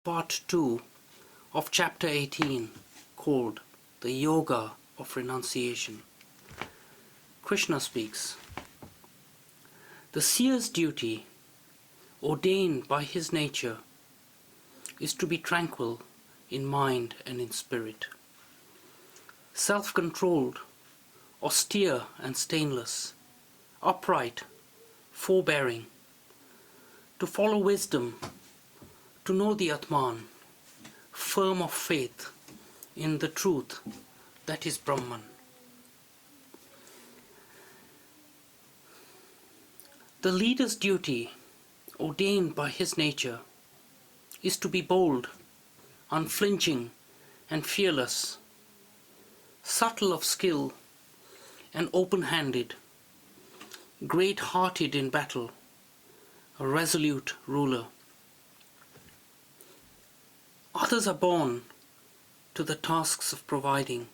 Part 2 of Chapter 18, called The Yoga of Renunciation. Krishna speaks. The seer's duty, ordained by his nature, is to be tranquil in mind and in spirit, self-controlled, austere and stainless, upright, forbearing, to follow wisdom, to know the Atman, firm of faith in the truth that is Brahman. The leader's duty, ordained by his nature, is to be bold, unflinching and fearless, subtle of skill and open-handed, great-hearted in battle, a resolute ruler. Others are born to the tasks of providing.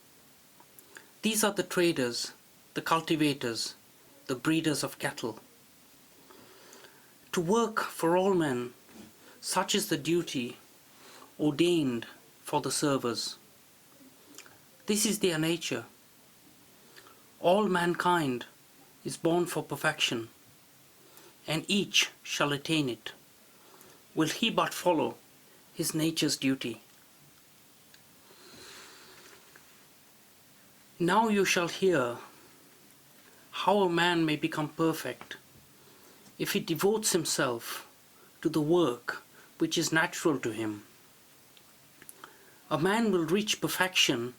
These are the traders, the cultivators, the breeders of cattle. To work for all men, such is the duty ordained for the servers. This is their nature. All mankind is born for perfection, and each shall attain it, will he but follow his nature's duty. Now you shall hear how a man may become perfect if he devotes himself to the work which is natural to him. A man will reach perfection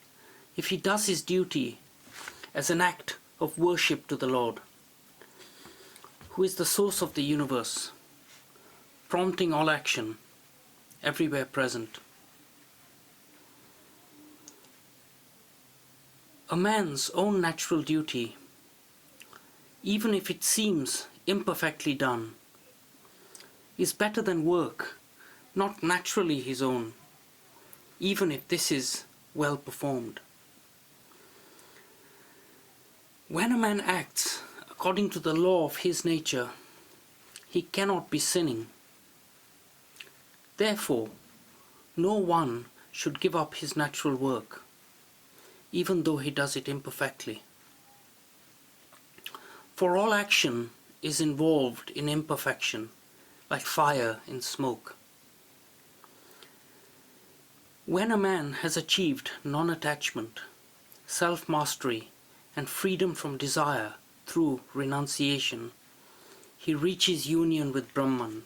if he does his duty as an act of worship to the Lord, who is the source of the universe, prompting all action, everywhere present. A man's own natural duty, even if it seems imperfectly done, is better than work not naturally his own, even if this is well performed. When a man acts according to the law of his nature, he cannot be sinning. Therefore, no one should give up his natural work, even though he does it imperfectly. For all action is involved in imperfection, like fire in smoke. When a man has achieved non-attachment, self-mastery, and freedom from desire through renunciation, he reaches union with Brahman,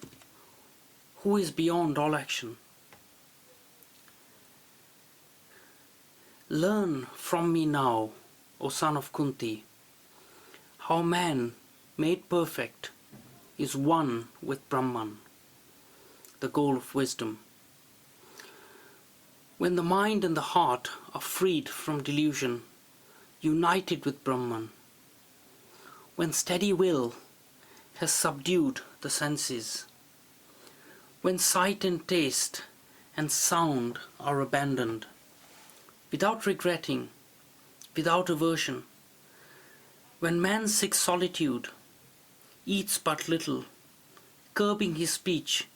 who is beyond all action. Learn from me now, O son of Kunti, how man, made perfect, is one with Brahman, the goal of wisdom. When the mind and the heart are freed from delusion, united with Brahman, when steady will has subdued the senses, when sight and taste and sound are abandoned, without regretting, without aversion, when man seeks solitude, eats but little, curbing his speech,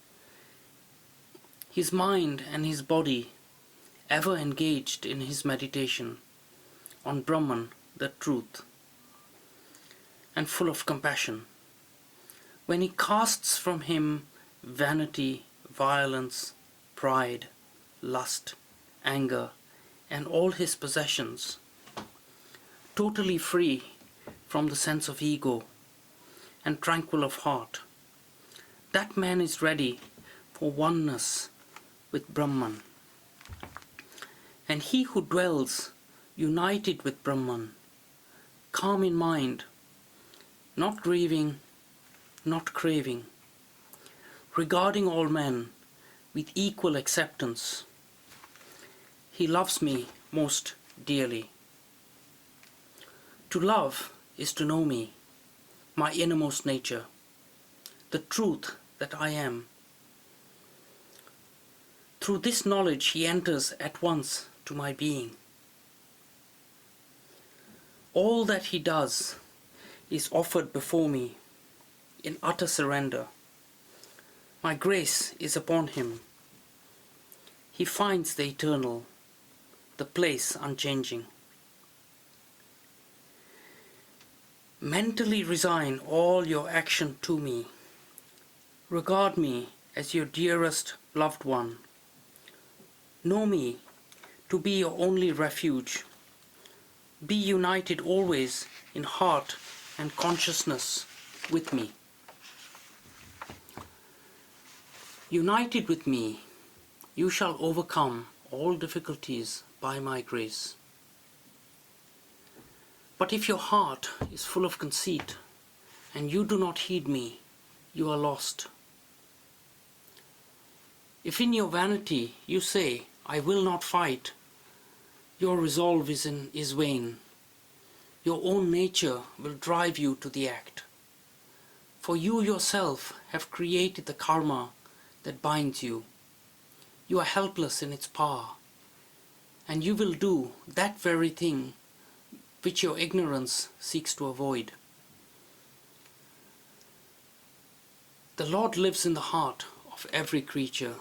his mind and his body ever engaged in his meditation on Brahman, the truth, and full of compassion, when he casts from him vanity, violence, pride, lust, anger, and all his possessions, totally free from the sense of ego and tranquil of heart, that man is ready for oneness with Brahman. And he who dwells united with Brahman, calm in mind, not grieving, not craving, regarding all men with equal acceptance, he loves me most dearly. To love is to know me, my innermost nature, the truth that I am. Through this knowledge he enters at once to my being. All that he does is offered before me in utter surrender. My grace is upon him. he finds the eternal, the place unchanging. Mentally resign all your action to me. Regard me as your dearest loved one. Know me to be your only refuge. Be united always in heart and consciousness with me. United with me, you shall overcome all difficulties by my grace. But if your heart is full of conceit, and you do not heed me, you are lost. If in your vanity you say, I will not fight, your resolve is vain. Your own nature will drive you to the act. For you yourself have created the karma that binds you. You are helpless in its power, and you will do that very thing which your ignorance seeks to avoid. The Lord lives in the heart of every creature.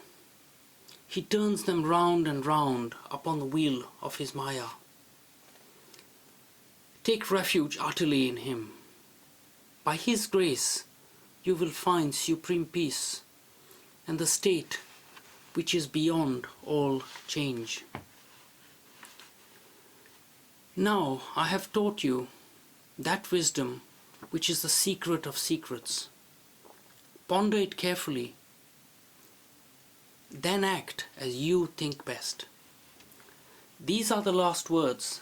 He turns them round and round upon the wheel of his Maya. Take refuge utterly in him. By his grace you will find supreme peace and the state which is beyond all change. Now I have taught you that wisdom which is the secret of secrets. Ponder it carefully, then act as you think best. These are the last words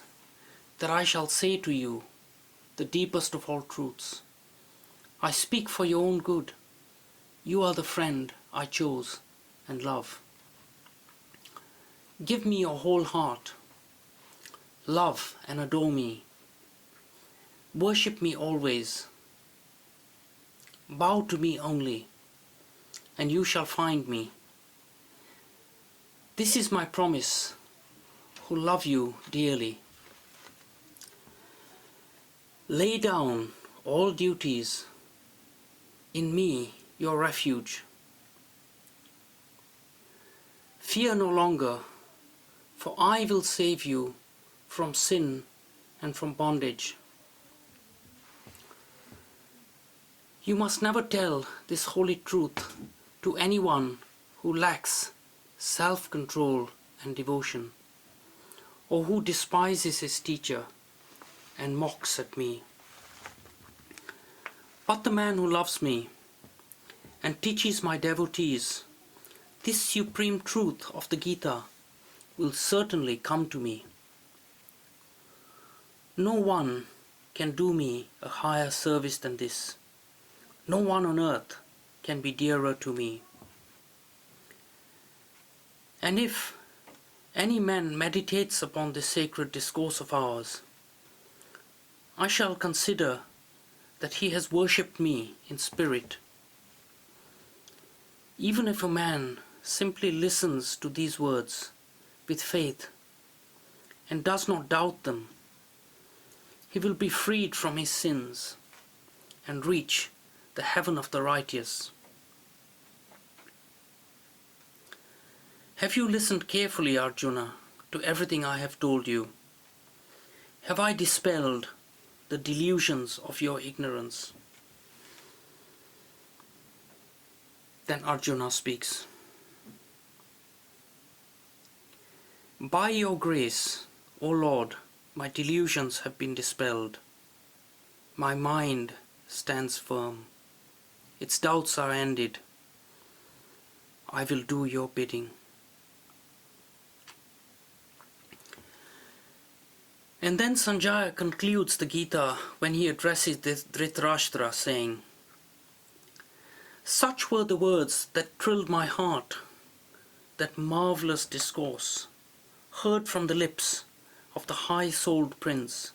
that I shall say to you, the deepest of all truths. I speak for your own good. You are the friend I chose and love. Give me your whole heart. Love and adore me. Worship me always. Bow to me only, and you shall find me. This is my promise, who love you dearly. Lay down all duties, in me your refuge. Fear no longer, for I will save you from sin and from bondage. You must never tell this holy truth to anyone who lacks self-control and devotion, or who despises his teacher and mocks at me. But the man who loves me and teaches my devotees this supreme truth of the Gita will certainly come to me. No one can do me a higher service than this. No one on earth can be dearer to me. And if any man meditates upon this sacred discourse of ours, I shall consider that he has worshipped me in spirit. Even if a man simply listens to these words with faith and does not doubt them, he will be freed from his sins and reach the heaven of the righteous. Have you listened carefully, Arjuna, to everything I have told you? Have I dispelled the delusions of your ignorance? Then Arjuna speaks. By your grace, O Lord, my delusions have been dispelled. My mind stands firm. Its doubts are ended. I will do your bidding. And then Sanjaya concludes the Gita when he addresses Dhritarashtra, saying, Such were the words that thrilled my heart, that marvellous discourse, heard from the lips of the high-souled prince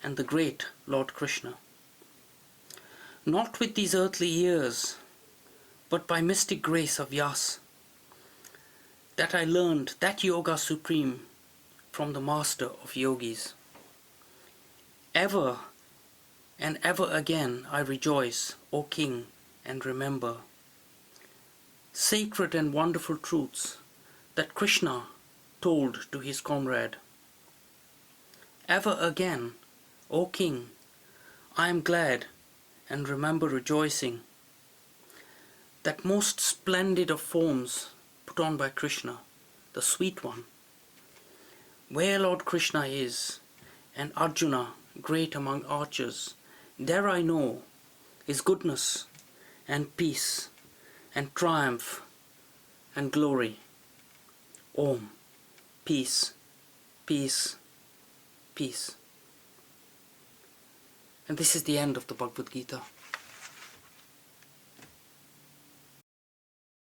and the great Lord Krishna. Not with these earthly ears, but by mystic grace of Vyasa, that I learned that yoga supreme from the master of yogis. Ever and ever again I rejoice, O King, and remember sacred and wonderful truths that Krishna told to his comrade. Ever again, O King, I am glad and remember rejoicing. That most splendid of forms put on by Krishna, the sweet one, where Lord Krishna is, and Arjuna, great among archers, there I know is goodness and peace and triumph and glory. Om. Peace, peace, peace. And this is the end of the Bhagavad Gita.